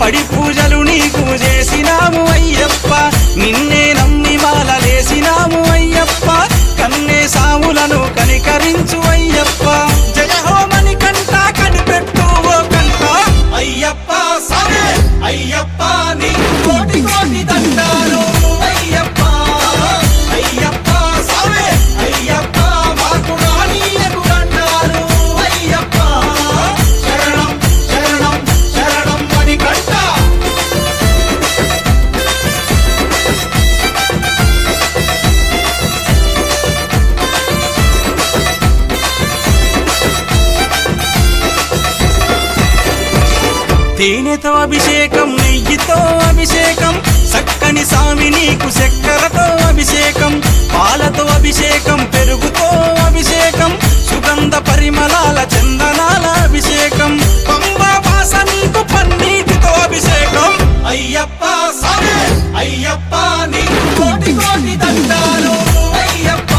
పడి పూజలు నీకు చేసినాము అయ్యప్ప నిన్నే నమ్మి మాలలేసినాము అయ్యప్ప కన్నే సాములను కనికరించు అయ్యప్ప జయ హోమని కంట కనిపెట్టు ఓ కంట అయ్యప్ప సామే అయ్యప్ప నీ కోటి కోటి దండాలు అయ్యప్ప అయ్యప్ప సామే అయ్యప్ప మాకు రానీయకు దండాలు అయ్యప్ప శరణం శరణం శరణం అని కంట తేనెతో అభిషేకం నెయ్యితో అభిషేకం చక్కని సామి నీకు చక్కెరతో అభిషేకం పాలతో అభిషేకం పెరుగుతో అభిషేకం సుగంధ పరిమళాల చందనాల అభిషేకం పంబా వాస నీకు పన్నీటితో అభిషేకం అయ్యప్ప సామే అయ్యప్ప నీకు కోటి కోటి దండాలు అయ్యప్ప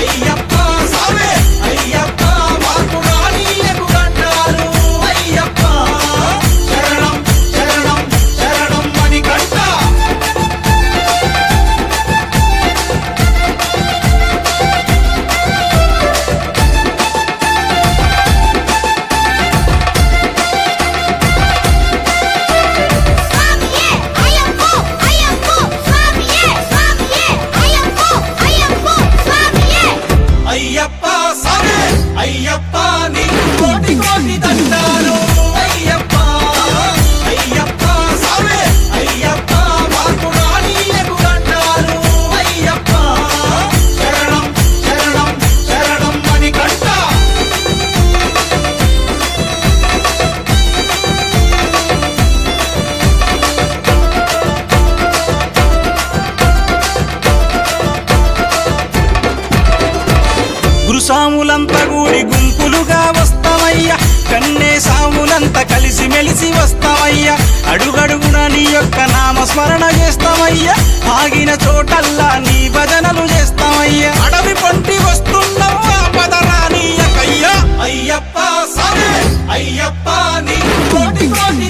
అయ్యప్ప సామే అయ్యప్ప మాకు రానీయకు దండాలు అయ్యప్ప శరణం శరణం శరణం అని కంట అయ్యప్ప సామే అయ్యప్ప నీకు కోటి కోటి దండాలు అయ్యప్ప అయ్యప్ప సామే అయ్యప్ప మాకు రానీయకు దండాలు అయ్యప్ప శరణం శరణం శరణం అని కంట గురుసాములంతా కూడి గుంపులుగా వస్తామయ్యా కన్నే సాములంతా కలిసి మెలిసి వస్తామయ్యా అడుగడుగున నీ యొక్క నామస్మరణ చేస్తామయ్యా ఆగిన చోటల్లా నీ భజనలు చేస్తామయ్యా అడవి పొంటి వస్తున్నావు ఆపదరానీయకయ్యా అయ్యప్ప సామే అయ్యప్ప నీ కోటి కోటి